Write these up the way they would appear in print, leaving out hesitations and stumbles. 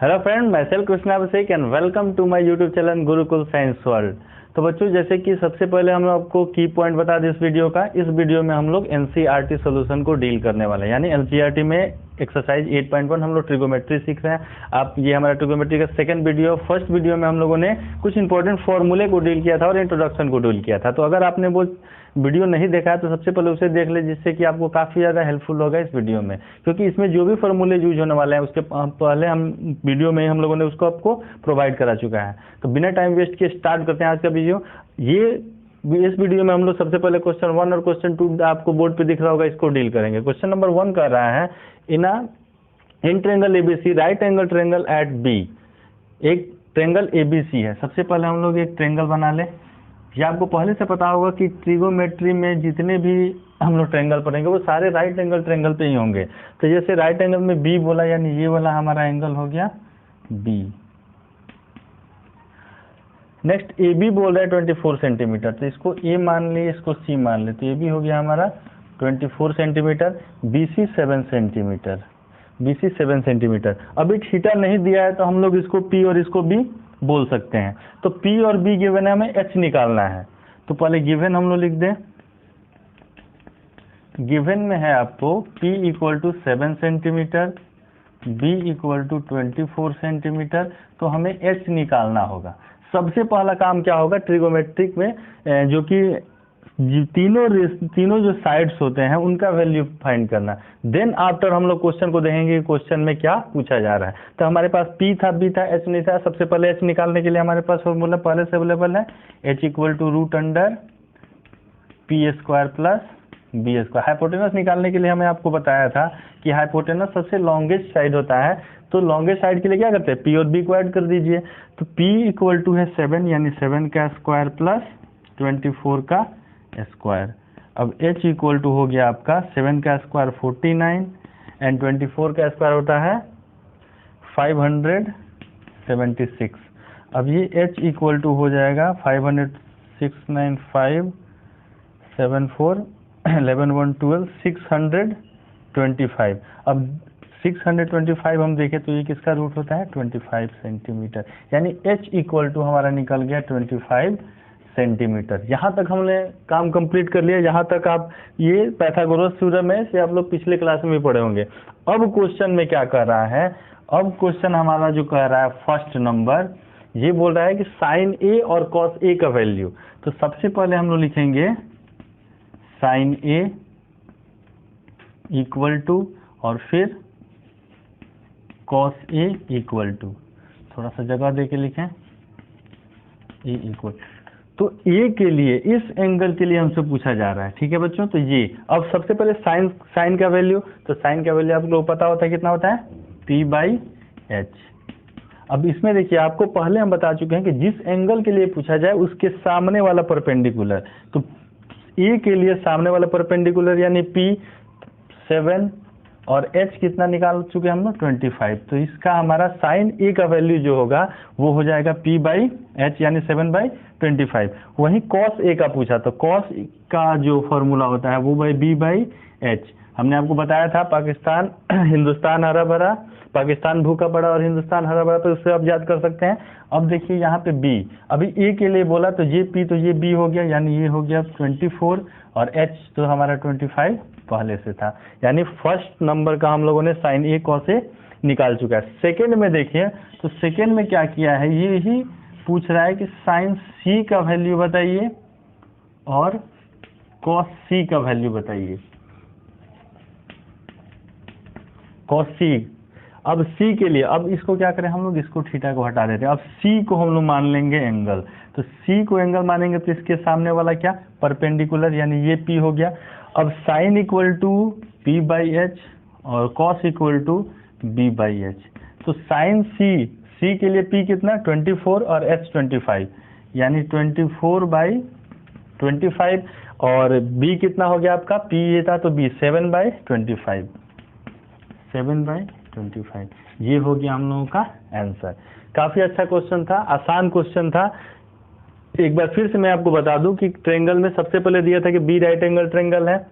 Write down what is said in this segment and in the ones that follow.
Hello friend, मैं सेल Krishna Abhishek and welcome to my YouTube channel Gurukul science world. तो बच्चों, जैसे कि सबसे पहले हम आपको की पॉइंट बता दें इस वीडियो का। इस वीडियो में हम लोग एनसीईआरटी सॉल्यूशन को डील करने वाले हैं, यानी एनसीईआरटी में एक्सरसाइज 8.1 हम लोग ट्रिगोमेट्री सीख रहे हैं। आप ये हमारा ट्रिगोमेट्री का सेकंड वीडियो। फर्स्ट वीडियो में हम लोगों ने कुछ इंपॉर्टेंट फॉर्मूले को डील किया था और इंट्रोडक्शन को डील किया था। तो अगर आपने वो वीडियो नहीं देखा है तो सबसे पहले उसे देख ले, जिससे कि आपको काफ़ी ज़्यादा हेल्पफुल होगा इस वीडियो में, क्योंकि इसमें जो भी फॉर्मूले यूज होने वाले हैं उसके पहले हम वीडियो में हम लोगों ने उसको आपको प्रोवाइड करा चुका है। तो बिना टाइम वेस्ट किए स्टार्ट करते हैं आज का वीडियो। इस वीडियो में हम लोग सबसे पहले क्वेश्चन 1 और क्वेश्चन 2 आपको बोर्ड पे दिख रहा होगा, इसको डील करेंगे। क्वेश्चन नंबर 1 कर रहा है, in triangle ABC right angle triangle at B. एक ट्रेंगल एबीसी है। सबसे पहले हम लोग एक ट्रेंगल बना ले। ये आपको पहले से पता होगा कि ट्रिगोमेट्री में जितने भी हम लोग ट्रेंगल पढ़ेंगे वो सारे राइट एंगल ट्रेंगल पे ही होंगे। तो जैसे राइट एंगल में बी बोला, यानी ये वाला हमारा एंगल हो गया बी। नेक्स्ट ए बी बोल रहा है 24 सेंटीमीटर, तो इसको ए मान लिए, इसको सी मान ले। तो ए बी हो गया हमारा 24 centimetre, B C 7 centimetre, B C 7 centimetre. अभी थीटा नहीं दिया है तो हम लोग इसको पी और इसको बी बोल सकते हैं। तो P और B गिवन है, हमें H निकालना है। तो पहले गिवन हम लोग लिख दें। गिवन में है आपको P equal to 7 centimetre, B equal to 24 centimetre. तो हमें H निकालना होगा। सबसे पहला काम क्या होगा ट्रिगोमेट्रिक में, जो कि तीनों जो साइड्स होते हैं उनका वैल्यू फाइंड करना। देन आफ्टर हम लोग क्वेश्चन को देखेंगे कि क्वेश्चन में क्या पूछा जा रहा है। तो हमारे पास P था, B था, H नहीं था। सबसे पहले H निकालने के लिए हमारे पास फॉर्मूला पहले से अवेलेबल है, H equal to root under P square plus B square. Hypotenuse निकालने के लिए हमें आपको बताया था कि हाइपोटेनस सबसे लॉन्गेस्ट साइड होता है। तो लॉन्गेस्ट साइड के लिए क्या करते हैं, P और B को ऐड कर दीजिए। तो P इक्वल टू है 7, यानी 7 का स्क्वायर प्लस 24 का स्क्वायर। अब H इक्वल टू हो गया आपका 7 का स्क्वायर 49 एंड 24 का स्क्वायर होता है 576। अब ये H इक्वल टू हो जाएगा 50695 74 11 1 12 625। अब 625 हम देखें तो ये किसका रूट होता है 25 सेंटीमीटर, यानी H इक्वल टू हमारा निकल गया 25 सेंटीमीटर। यहाँ तक हमने काम कंप्लीट कर लिया। यहाँ तक आप ये पाइथागोरस थ्योरम है, से आप लोग पिछले क्लास में भी पढ़े होंगे। अब क्वेश्चन में क्या कर रहा है, अब क्वेश्चन हमारा जो कह रहा है फर्स्ट नंबर, ये बोल रहा है कि साइन ए और कॉस ए का वैल्यू। तो सबसे पहले हम लोग लिखेंगे साइन ए इक्वल टू और फिर कॉस ए इक्वल टू, थोड़ा सा जगह दे के लिखें, ए इक्वल। तो ए के लिए, इस एंगल के लिए हमसे पूछा जा रहा है, ठीक है बच्चों। तो ये अब सबसे पहले साइन का वैल्यू, तो साइन का वैल्यू आप लोग पता होता है कितना होता है P/H। अब इसमें देखिए, आपको पहले हम बता चुके हैं कि जिस एंगल के लिए पूछा जाए उसके सामने वाला परपेंडिकुलर। तो ए के लिए सामने वाला परपेंडिकुलर यानी P 7 और H कितना निकाल चुके हम लोग 25। तो इसका हमारा साइन ए का वैल्यू जो होगा वो हो जाएगा P/H, यानी 7/25। वहीं कॉस ए का पूछा, तो कॉस का जो फॉर्मूला होता है वो B/H। हमने आपको बताया था पाकिस्तान हिंदुस्तान हरा भरा, पाकिस्तान भूखा पड़ा और हिंदुस्तान हरा भरा, तो उससे आप याद कर सकते हैं। अब देखिए यहाँ पे B, अभी ए के लिए बोला तो ये P, तो ये B हो गया, यानी ये हो गया 24 और H तो हमारा 25 पहले से था। यानी फर्स्ट नंबर का हम लोगों ने साइन ए कॉस ए निकाल चुका है। सेकेंड में देखिए, तो सेकेंड में क्या किया है, ये ही पूछ रहा है कि साइन सी का वैल्यू बताइए और कॉस सी का वैल्यू बताइए। कॉस सी, अब सी के लिए, अब इसको क्या करें हम लोग, इसको थीटा को हटा देते हैं। अब सी को हम लोग मान लेंगे एंगल। तो सी को एंगल मानेंगे तो इसके सामने वाला क्या परपेंडिकुलर, यानी ये P हो गया। अब साइन इक्वल टू P/H और कॉस इक्वल टू B/H। तो साइन सी के लिए P कितना 24 और H 25, यानी 24/25 और B कितना हो गया आपका, P ये था तो B 7/25, 7/25। ये हो गया हम लोगों का आंसर। काफ़ी अच्छा क्वेश्चन था, आसान क्वेश्चन था। एक बार फिर से मैं आपको बता दूं कि ट्रेंगल में सबसे पहले दिया था कि B राइट एंगल ट्रेंगल है,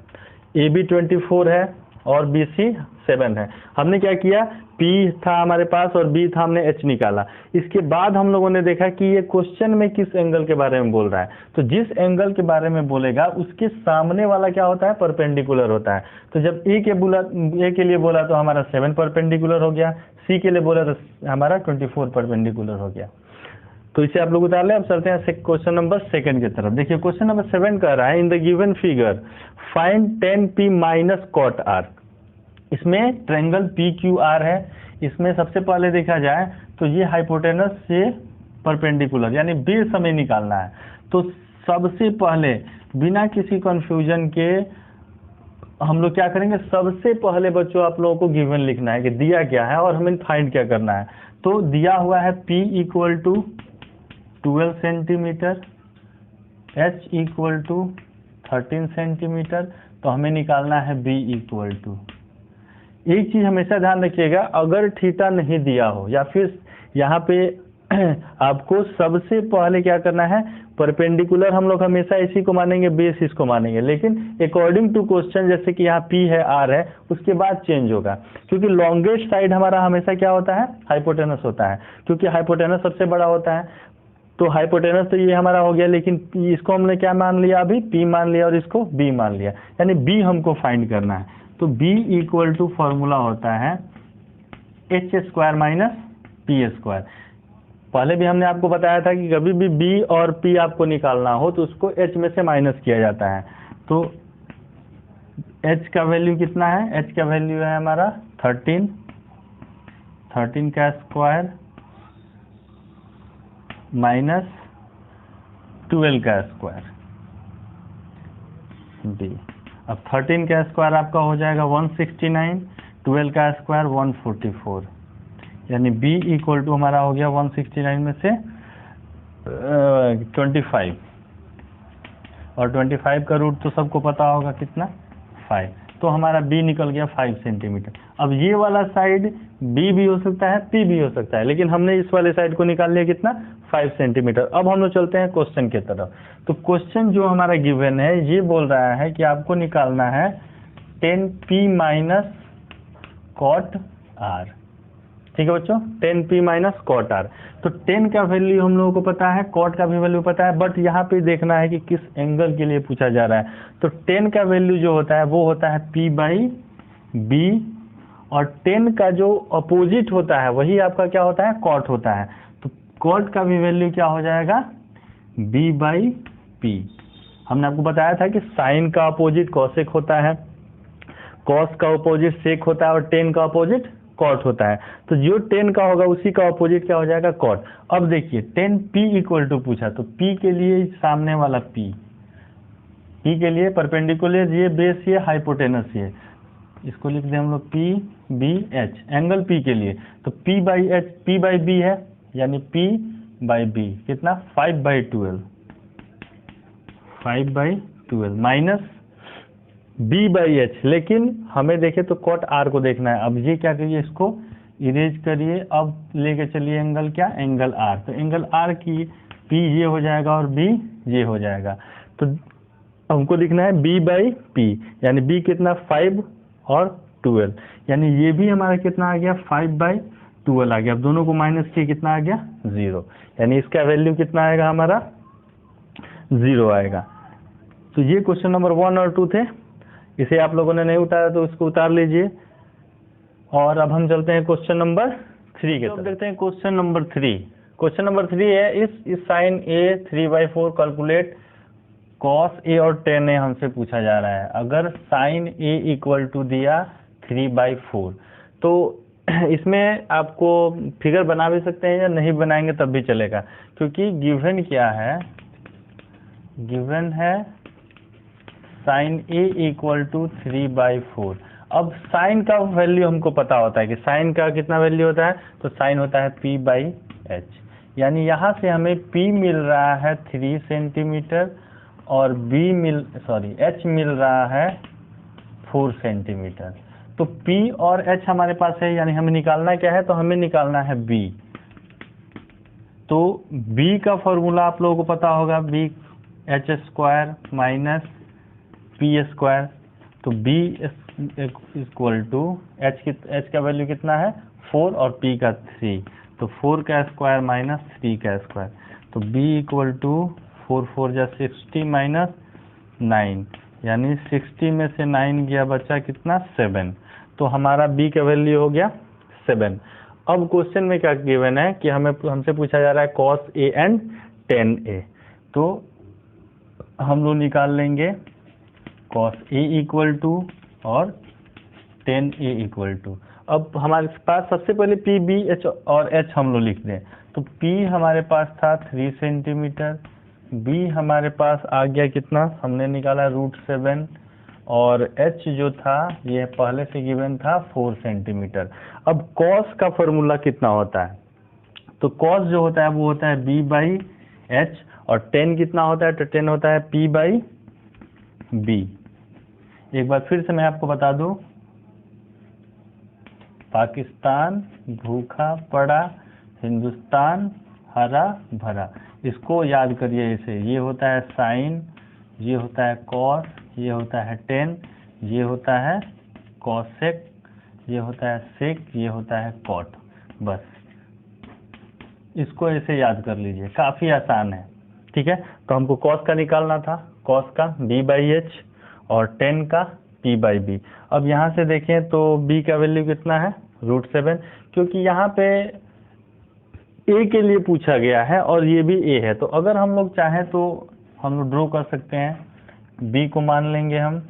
AB 24 है, और BC 7 है। हमने क्या किया, P था हमारे पास और B था, हमने H निकाला। इसके बाद हम लोगों ने देखा कि ये क्वेश्चन में किस एंगल के बारे में बोल रहा है, तो जिस एंगल के बारे में बोलेगा उसके सामने वाला क्या होता है, परपेंडिकुलर होता है। तो जब A के लिए बोला तो हमारा 7 परपेंडिकुलर हो गया, C के लिए बोला तो हमारा 24 परपेंडिकुलर हो गया। तो इसे आप लोग उतार ले। अब चलते हैं क्वेश्चन नंबर 2 की तरफ। देखिए क्वेश्चन नंबर 7 कह रहा है, in the given figure find tan P minus cot R। इसमें ट्रायंगल PQR है। इसमें सबसे पहले देखा जाए तो ये हाइपोटेनस से परपेंडिकुलर यानी बेस हमें निकालना है। तो सबसे पहले बिना किसी कंफ्यूजन के हम लोग क्या करेंगे, सबसे पहले बच्चों आप लोगों को गिवन लिखना है कि दिया क्या है और हमें फाइंड क्या करना है। तो दिया हुआ है P equal to 12 centimetre, H equal to 13 centimetre, तो हमें निकालना है B इक्वल टू। एक चीज हमेशा ध्यान रखिएगा, अगर थीटा नहीं दिया हो या फिर यहाँ पे आपको सबसे पहले क्या करना है, परपेंडिकुलर हम लोग हमेशा इसी को मानेंगे, बेस इसको मानेंगे, लेकिन अकॉर्डिंग टू क्वेश्चन जैसे कि यहाँ P है, R है, उसके बाद चेंज होगा, क्योंकि लॉन्गेस्ट साइड हमारा हमेशा क्या होता है, हाइपोटेनस होता है, क्योंकि हाइपोटेनस सबसे बड़ा होता है। तो हाइपोटेनस तो ये हमारा हो गया, लेकिन इसको हमने क्या मान लिया, अभी P मान लिया और इसको B मान लिया, यानी B हमको फाइंड करना है। तो B इक्वल टू फॉर्मूला होता है H square minus P square. पहले भी हमने आपको बताया था कि कभी भी B और P आपको निकालना हो तो उसको H में से माइनस किया जाता है। तो H का वैल्यू कितना है, H का वैल्यू है हमारा 13 का स्क्वायर माइनस 12 का स्क्वायर B। अब 13 का स्क्वायर आपका हो जाएगा 169, 12 का स्क्वायर 144, यानी B इक्वल टू हमारा हो गया 169 में से 25, और 25 का रूट तो सबको पता होगा कितना, 5, तो हमारा B निकल गया 5 सेंटीमीटर। अब ये वाला साइड B भी हो सकता है, P भी हो सकता है, लेकिन हमने इस वाले साइड को निकाल लिया कितना, 5 सेंटीमीटर। अब हम लोग चलते हैं क्वेश्चन की तरफ। तो क्वेश्चन जो हमारा गिवन है ये बोल रहा है कि आपको निकालना है tan P minus cot R। ठीक है बच्चों, tan P minus cot R। तो tan का वैल्यू हम लोगों को पता है, cot का भी वैल्यू पता है, बट यहाँ पे देखना है कि किस एंगल के लिए पूछा जा रहा है। तो tan का वैल्यू जो होता है वो होता है P बाई B, और tan का जो अपोजिट होता है वही आपका क्या होता है, cot होता है। तो cot का भी वैल्यू क्या हो जाएगा, B बाई P। हमने आपको बताया था कि साइन का अपोजिट कॉसेक होता है, कॉस का अपोजिट सेक होता है, और tan का अपोजिट कॉट होता है। तो जो tan का होगा उसी का अपोजिट क्या हो जाएगा, कॉट। अब देखिए tan P इक्वल टू पूछा, तो P के लिए सामने वाला P के लिए परपेंडिकुलर ये बेस, ये हाइपोटेनस, ये इसको लिख दें हम लोग P B H, angle P के लिए। तो P बाई B है, यानी P बाई B कितना, 5/12 माइनस B बाई H, लेकिन हमें देखे तो cot R को देखना है। अब ये क्या करिए, इसको इरेज करिए, अब लेके चलिए एंगल क्या, एंगल R। तो एंगल R की P ये हो जाएगा और B ये हो जाएगा। तो हमको दिखना है B बाई P, यानी B कितना, 5 और 12, यानी ये भी हमारा कितना आ गया, 5/12 आ गया। अब दोनों को माइनस किए कितना आ गया, 0, यानी इसका वैल्यू कितना आएगा हमारा, 0 आएगा। तो ये क्वेश्चन नंबर 1 और 2 थे। इसे आप लोगों ने नहीं उतारा तो इसको उतार लीजिए। और अब हम चलते हैं क्वेश्चन नंबर 3 के तरफ। देखते हैं क्वेश्चन नंबर 3। क्वेश्चन नंबर 3 है, इस sine A 3/4 calculate cos A और tan A हमसे पूछा जा रहा है। अगर साइन A इक्वल टू दिया 3/4, तो इसमें आपको फिगर बना भी सकते हैं या नहीं बनाएंगे तब भी चलेगा, क्योंकि गिवन क्या है, गिवन है साइन A इक्वल टू 3/4। अब साइन का वैल्यू हमको पता होता है कि साइन का कितना वैल्यू होता है, तो साइन होता है P बाई H, यानी यहाँ से हमें P मिल रहा है 3 सेंटीमीटर और H मिल रहा है 4 सेंटीमीटर। तो P और H हमारे पास है, यानी हमें निकालना क्या है, तो हमें निकालना है B। तो B का फॉर्मूला आप लोगों को पता होगा, B H square minus P square. तो B इक्वल टू एच का वैल्यू कितना है 4 और पी का 3, तो 4 का स्क्वायर माइनस 3 का स्क्वायर, तो बी इक्वल टू 4 4 जा 60 माइनस 9, यानी 60 में से 9 गया बचा कितना 7, तो हमारा बी का वैल्यू हो गया 7। अब क्वेश्चन में क्या गिवन है कि हमसे पूछा जा रहा है cos a and tan a, तो हम लोग निकाल लेंगे cos a इक्वल टू और tan a इक्वल टू। अब हमारे पास सबसे पहले p b h और h हम लोग लिख दें, तो p हमारे पास था 3 सेंटीमीटर, b हमारे पास आ गया कितना, हमने निकाला √7, और h जो था ये पहले से गिवन था 4 सेंटीमीटर। अब cos का फॉर्मूला कितना होता है, तो cos जो होता है वो होता है b बाई h, और tan कितना होता है, तो tan होता है p बाई b। एक बार फिर से मैं आपको बता दूं, पाकिस्तान भूखा पड़ा, हिंदुस्तान हरा भरा, इसको याद करिए ऐसे। ये होता है साइन, ये होता है कॉस, ये होता है टेन, ये होता है कॉसेक, ये होता है सेक, ये होता है कॉट। बस इसको ऐसे याद कर लीजिए, काफ़ी आसान है। ठीक है, तो हमको कॉस का निकालना था, कॉस का b बाई एच और टेन का p बाई बी। अब यहाँ से देखें तो b का वैल्यू कितना है √7, क्योंकि यहाँ पे a के लिए पूछा गया है और ये भी a है, तो अगर हम लोग चाहें तो हम लोग ड्रॉ कर सकते हैं, b को मान लेंगे हम,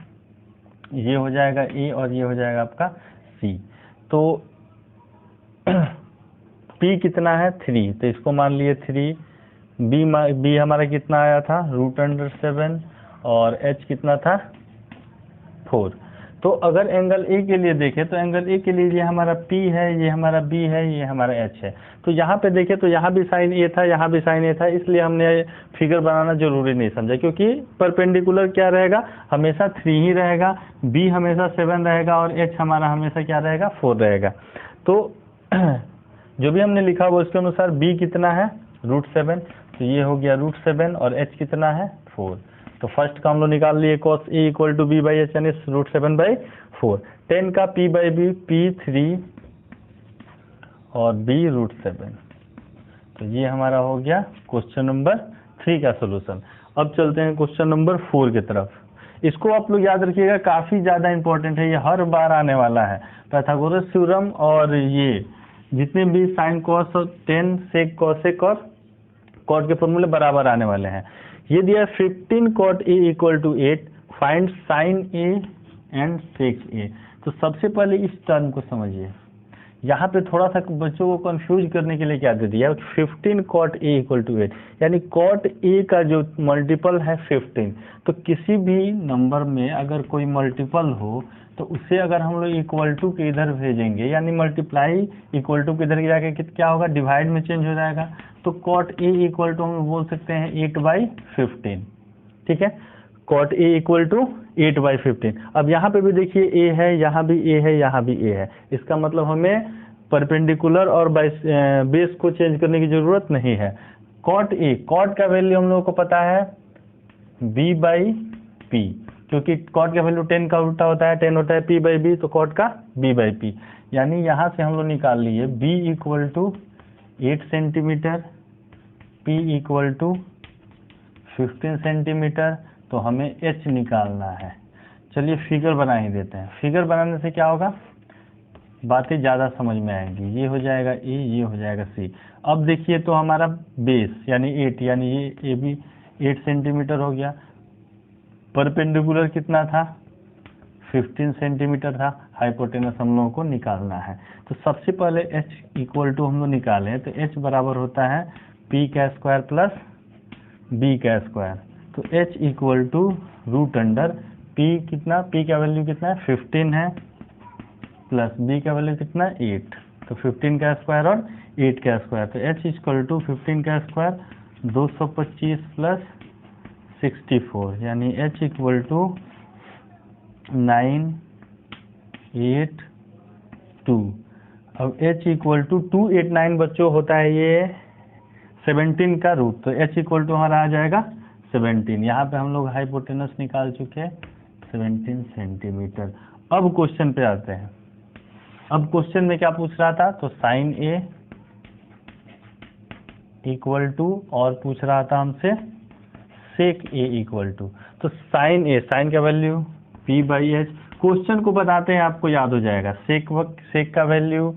ये हो जाएगा a और ये हो जाएगा आपका c। तो p कितना है 3, तो इसको मान लिए 3, b हमारा कितना आया था √7 और h कितना था 4। तो अगर एंगल ए के लिए देखें तो एंगल ए के लिए ये हमारा p है, ये हमारा b है, ये हमारा h है। तो यहाँ पे देखें तो यहाँ भी साइन a था, यहाँ भी साइन a था, इसलिए हमने फिगर बनाना जरूरी नहीं समझा, क्योंकि परपेंडिकुलर क्या रहेगा, हमेशा 3 ही रहेगा, b हमेशा 7 रहेगा और h हमारा हमेशा क्या रहेगा 4 रहेगा। तो जो भी हमने लिखा वो उसके अनुसार b कितना है √7, तो ये हो गया √7 और h कितना है 4। तो फर्स्ट का हम लोग निकाल लिए cos a equal to b by H यानी √7/4, 10 का p बाई बी p3 और b √7। तो ये हमारा हो गया क्वेश्चन नंबर 3 का सोल्यूशन। अब चलते हैं क्वेश्चन नंबर 4 की तरफ। इसको आप लोग याद रखिएगा, काफ़ी ज़्यादा इंपॉर्टेंट है, ये हर बार आने वाला है। पाइथागोरस थ्योरम और ये जितने भी साइन कॉस और टेन सेक कॉसेक और कॉट के फॉर्मूले बराबर आने वाले हैं। ये दिया 15 cot a equal to 8, find sine a and sec a। तो सबसे पहले इस टर्म को समझिए, यहाँ पे थोड़ा सा बच्चों को कंफ्यूज करने के लिए क्या दे दिया 15 cot a इक्वल टू 8, यानी cot a का जो मल्टीपल है 15। तो किसी भी नंबर में अगर कोई मल्टीपल हो तो उसे अगर हम लोग इक्वल टू के इधर भेजेंगे, यानी मल्टीप्लाई इक्वल टू के इधर जाके क्या होगा, डिवाइड में चेंज हो जाएगा। तो cot a इक्वल टू हम बोल सकते हैं 8/15। ठीक है, cot a इक्वल टू 8/15। अब यहाँ पे भी देखिए a है, यहाँ भी a है, यहाँ भी a है, इसका मतलब हमें परपेंडिकुलर और बेस को चेंज करने की जरूरत नहीं है। cot a, cot का वैल्यू हम लोगों को पता है b/p, क्योंकि cot का वैल्यू 10 का उल्टा होता है, 10 होता है p/b, तो cot का b/p। यानी यहाँ से हम लोग निकाल लिए b equal to 8 centimetre, p equal to 15 centimetre, तो हमें h निकालना है। चलिए फिगर बना ही देते हैं। फिगर बनाने से क्या होगा, बातें ज़्यादा समझ में आएंगी। ये हो जाएगा a, ये हो जाएगा c। अब देखिए तो हमारा बेस यानी 8, यानी ये भी 8 सेंटीमीटर हो गया, परपेंडिकुलर कितना था 15 सेंटीमीटर था, हाइपोटेनस हम लोगों को निकालना है। तो सबसे पहले h इक्वल टू हम लोग निकालें, तो h बराबर होता है p का स्क्वायर प्लस b का स्क्वायर। तो h इक्वल टू √अंडर p कितना, p का वैल्यू कितना है 15 है, प्लस b का वैल्यू कितना 8, तो 15 का स्क्वायर और 8 का स्क्वायर। तो h इक्वल टू 15 का स्क्वायर 225 प्लस 64, यानी h इक्वल टू 982। अब h इक्वल टू 289 बच्चों होता है ये 17 का रूट, तो h इक्वल टू हमारा आ जाएगा 17। यहाँ पे हम लोग हाइपोटेनस निकाल चुके हैं 17 सेंटीमीटर। अब क्वेश्चन पे आते हैं। अब क्वेश्चन में क्या पूछ रहा था, तो साइन ए इक्वल टू, और पूछ रहा था हमसे सेक ए इक्वल टू। तो साइन ए, साइन का value p by H, question को बताते हैं आपको याद हो जाएगा। सेक का वैल्यू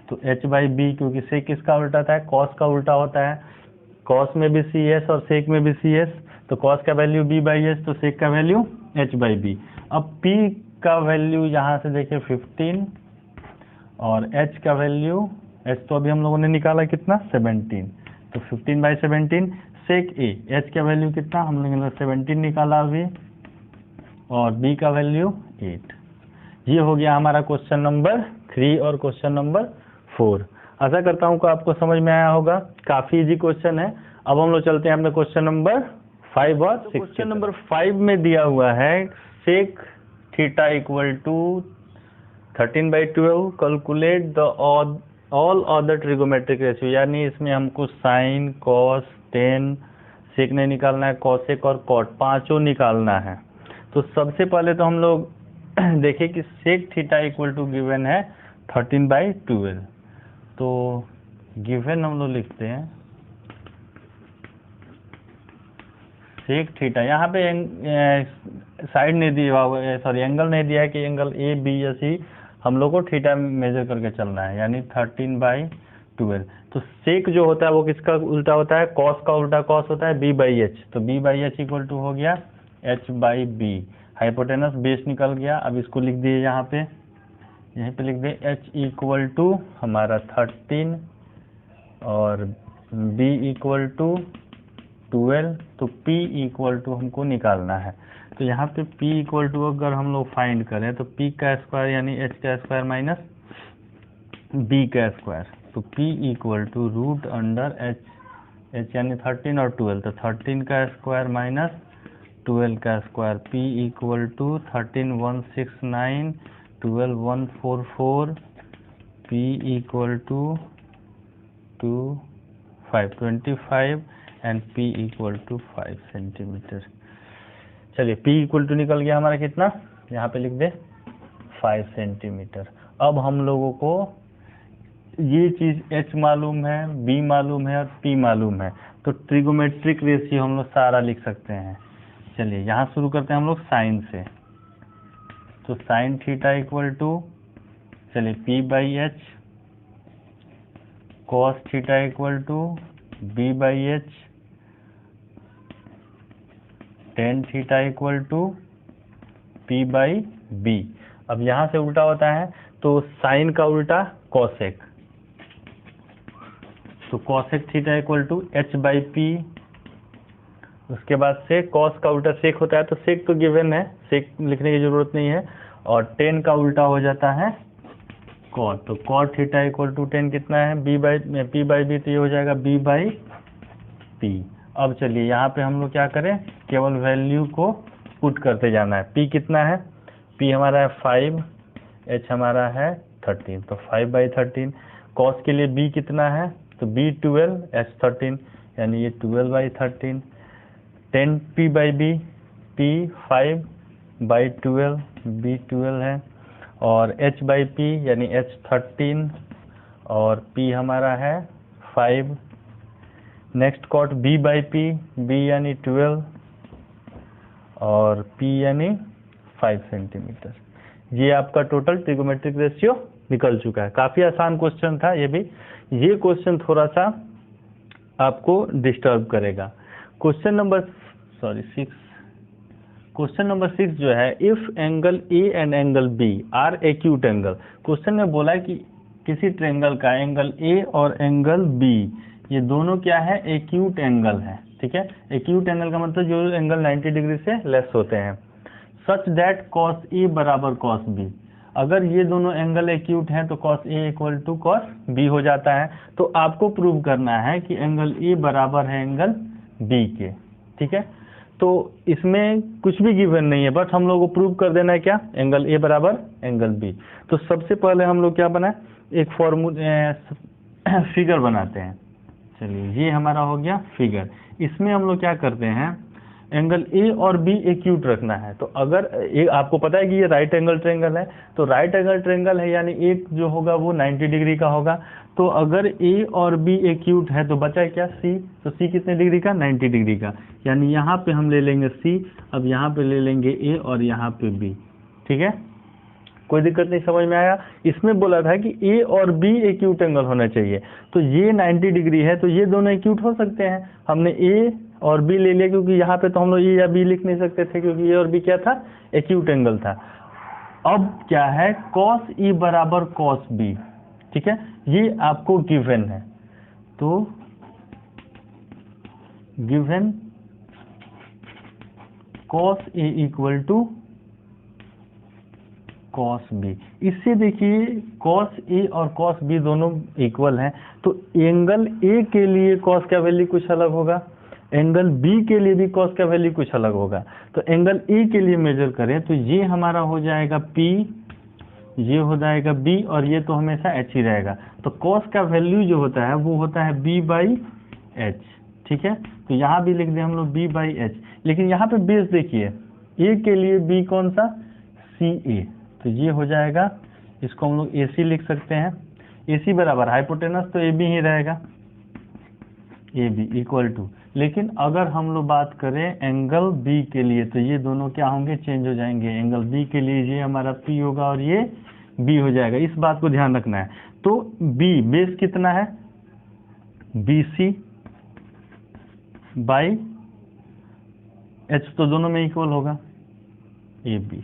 तो h बाई बी, क्योंकि सेक किसका उल्टा होता है, कॉस का उल्टा होता है। कॉस में भी सी एस और सेक में भी सी एस, तो कॉस का वैल्यू b बाई एच, तो सेक का वैल्यू h बाई बी। अब p का वैल्यू यहाँ से देखिए 15, और h का वैल्यू, h तो अभी हम लोगों ने निकाला कितना 17, तो 15 बाई 17। सेक ए, h का वैल्यू कितना हम लोगों ने 17 निकाला अभी, और b का वैल्यू 8। ये हो गया हमारा क्वेश्चन नंबर 3 और क्वेश्चन नंबर 4। आशा करता हूँ कि आपको समझ में आया होगा, काफ़ी इजी क्वेश्चन है। अब हम लोग चलते हैं अपने क्वेश्चन नंबर 5 और 6। क्वेश्चन नंबर 5 में दिया हुआ है sec theta equal to 13/12, calculate the all other trigonometric ratio, यानी इसमें हमको साइन, कॉस, टेन, सेक नहीं निकालना है, कॉसेक और कॉट पांचों निकालना है। तो सबसे पहले तो हम लोग देखें कि sec theta equal to given है 13/12। तो गिवन हम लोग लिखते हैं सेक थीटा, यहाँ पे साइड नहीं दिया हुआ है, सॉरी एंगल नहीं दिया है कि एंगल ए बी या सी, हम लोग को थीटा मेजर करके चलना है, यानी 13/12। तो सेक जो होता है वो किसका उल्टा होता है, कॉस का उल्टा कॉस होता है b बाई एच, तो b by H equal to हो गया h by B. Hypotenuse base निकल गया। अब इसको लिख दिए यहाँ पे, यहीं पे लिख दिए h इक्वल टू हमारा 13 और b इक्वल टू 12, तो p इक्वल टू हमको निकालना है। तो यहाँ पे p इक्वल टू अगर हम लोग फाइंड करें तो p का स्क्वायर यानी h का स्क्वायर माइनस b का स्क्वायर, तो p equal to root under h यानी 13 और 12, तो 13 का स्क्वायर माइनस 12 का square, p equal to 13,169, 12,144, p equal to 25 and p equal to 5 centimetre. चलिए p इक्वल टू निकल गया हमारा कितना, यहाँ पे लिख दे 5 सेंटीमीटर। अब हम लोगों को ये चीज़ h मालूम है, b मालूम है और p मालूम है, तो ट्रिगोमेट्रिक रेशियो हम लोग सारा लिख सकते हैं। चलिए यहाँ शुरू करते हैं हम लोग साइन से। तो साइन थीटा इक्वल टू, चलिए p by H, cos theta equal to b by H, tan theta equal to p by B. अब यहाँ से उल्टा होता है तो साइन का उल्टा कॉसेक, तो cosec theta equal to h by P. उसके बाद से कॉस का उल्टा सेक होता है, तो सेक तो गिवन है, सेक लिखने की जरूरत नहीं है। और टेन का उल्टा हो जाता है कॉट, तो cot theta equal to tan कितना है p बाई बी, तो ये हो जाएगा b बाई पी। अब चलिए यहाँ पे हम लोग क्या करें, केवल वैल्यू को पुट करते जाना है। p कितना है, p हमारा है 5, h हमारा है 13, तो 5/13। कॉस के लिए b कितना है, तो b 12, h 13, यानी ये 12/13। 10p by B, p 5/12, b 12 है, और h बाई p यानी h 13 और p हमारा है 5। Next cot b by p, b यानी 12 और p यानी 5 सेंटीमीटर। ये आपका टोटल ट्रिगोमेट्रिक रेशियो निकल चुका है। काफ़ी आसान क्वेश्चन था ये भी। ये क्वेश्चन थोड़ा सा आपको डिस्टर्ब करेगा। क्वेश्चन नंबर 6, क्वेश्चन नंबर 6 जो है, if angle A and angle B are acute angle. Question में बोला है कि किसी ट्रायंगल का एंगल ए और एंगल बी, ये दोनों क्या है, एक्यूट एंगल है। ठीक है, एक्यूट एंगल का मतलब जो एंगल 90 डिग्री से लेस होते हैं। सच दैट कॉस ए बराबर कॉस बी, अगर ये दोनों एंगल एक्यूट हैं तो cos A equal to cos B हो जाता है। तो आपको प्रूव करना है कि एंगल ए बराबर है एंगल बी के। ठीक है, तो इसमें कुछ भी गिवन नहीं है, बट हम लोग को प्रूव कर देना है क्या, एंगल ए बराबर एंगल बी। तो सबसे पहले हम लोग क्या बनाए, एक फिगर बनाते हैं। चलिए ये हमारा हो गया फिगर। इसमें हम लोग क्या करते हैं, एंगल ए और बी एक्यूट रखना है। तो अगर आपको पता है कि ये राइट एंगल ट्रायंगल है, तो राइट एंगल ट्रायंगल है यानी एक जो होगा वो 90 डिग्री का होगा। तो अगर ए और बी एक्यूट है तो बचा क्या, सी। तो सी कितने डिग्री का, 90 डिग्री का, यानी यहाँ पे हम ले लेंगे सी, अब यहाँ पे ले लेंगे ए और यहाँ पे बी। ठीक है, कोई दिक्कत नहीं, समझ में आया। इसमें बोला था कि ए और बी एक्यूट एंगल होना चाहिए, तो ये 90 डिग्री है तो ये दोनों एक्यूट हो सकते हैं। हमने ए और बी ले लिया क्योंकि यहाँ पे तो हम लोग ए या बी लिख नहीं सकते थे क्योंकि ए और बी क्या था, एक्यूट एंगल था। अब क्या है, कॉस ई बराबर कॉस बी। ठीक है, ये आपको गिवन है। तो given cos A equal to cos B. इससे देखिए कॉस ए और कॉस बी दोनों इक्वल हैं, तो एंगल ए के लिए कॉस का वैल्यू कुछ अलग होगा, एंगल बी के लिए भी कॉस का वैल्यू कुछ अलग होगा। तो एंगल ए के लिए मेजर करें तो ये हमारा हो जाएगा पी, ये हो जाएगा बी, और ये तो हमेशा एच ही रहेगा। तो कॉस का वैल्यू जो होता है वो होता है बी बाई एच। ठीक है, तो यहाँ भी लिख दें हम लोग बी बाई एच, लेकिन यहाँ पे बेस देखिए, ए के लिए बी कौन सा, सी ए, तो ये हो जाएगा, इसको हम लोग ए सी लिख सकते हैं। ए सी बराबर हाइपोटेनस तो ए बी ही रहेगा, ए बी इक्वल टू, लेकिन अगर हम लोग बात करें एंगल बी के लिए तो ये दोनों क्या होंगे, चेंज हो जाएंगे। एंगल बी के लिए ये हमारा पी होगा और ये बी हो जाएगा, इस बात को ध्यान रखना है। तो बी बेस कितना है, बी सी बाई एच, तो दोनों में इक्वल होगा ए बी।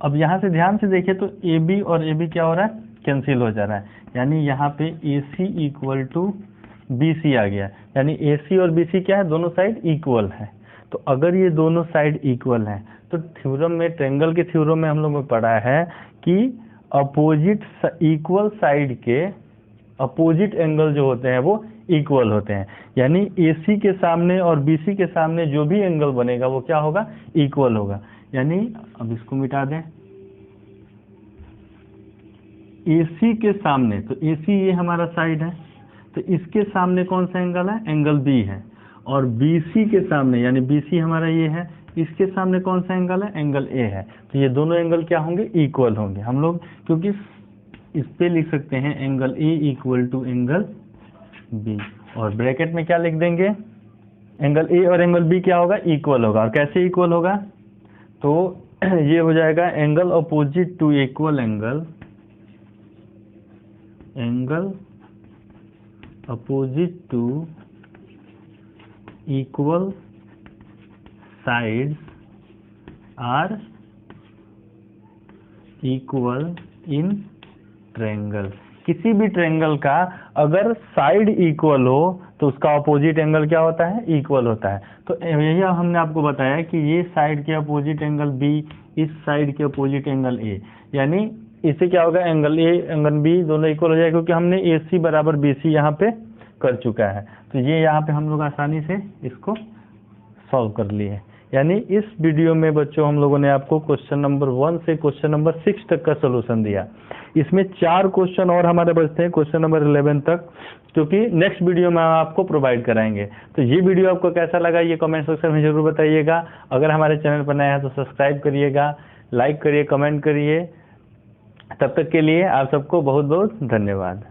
अब यहाँ से ध्यान से देखिए तो ए बी और ए बी क्या हो रहा है, कैंसिल हो जा रहा है, यानी यहाँ पे ए सी इक्वल टू बी सी आ गया, यानी ए सी और बी सी क्या है, दोनों साइड इक्वल है। तो अगर ये दोनों साइड इक्वल हैं तो थ्योरम में, ट्रायंगल के थ्योरम में हम लोगों ने पढ़ा है कि अपोजिट इक्वल साइड के अपोजिट एंगल जो होते हैं वो इक्वल होते हैं, यानी ए सी के सामने और बी सी के सामने जो भी एंगल बनेगा वो क्या होगा, इक्वल होगा। यानी अब इसको मिटा दें, AC के सामने, तो AC ये हमारा साइड है, तो इसके सामने कौन सा एंगल है, एंगल B है, और BC के सामने यानी BC हमारा ये है, इसके सामने कौन सा एंगल है, एंगल A है। तो ये दोनों एंगल क्या होंगे, इक्वल होंगे। हम लोग क्योंकि इस पे लिख सकते हैं angle A equal to angle B, और ब्रैकेट में क्या लिख देंगे, एंगल A और एंगल B क्या होगा, इक्वल होगा। और कैसे इक्वल होगा, तो ये हो जाएगा angle opposite to equal angle, angle opposite to equal sides are equal in triangle. किसी भी ट्रायंगल का अगर साइड इक्वल हो तो उसका अपोजिट एंगल क्या होता है, इक्वल होता है। तो यही हमने आपको बताया कि ये साइड के अपोजिट एंगल B, इस साइड के अपोजिट एंगल A, यानी इससे क्या होगा, एंगल A एंगल B दोनों इक्वल हो जाएगा क्योंकि हमने AC बराबर BC यहाँ पे कर चुका है। तो ये यहाँ पे हम लोग आसानी से इसको सॉल्व कर लिए। यानी इस वीडियो में बच्चों हम लोगों ने आपको क्वेश्चन नंबर 1 से क्वेश्चन नंबर 6 तक का सोल्यूशन दिया। इसमें 4 क्वेश्चन और हमारे बचते हैं क्वेश्चन नंबर 11 तक, क्योंकि नेक्स्ट वीडियो में हम आपको प्रोवाइड कराएंगे। तो ये वीडियो आपको कैसा लगा ये कमेंट सेक्शन में जरूर बताइएगा। अगर हमारे चैनल पर नया है तो सब्सक्राइब करिएगा, लाइक करिए, कमेंट करिए। तब तक के लिए आप सबको बहुत बहुत धन्यवाद।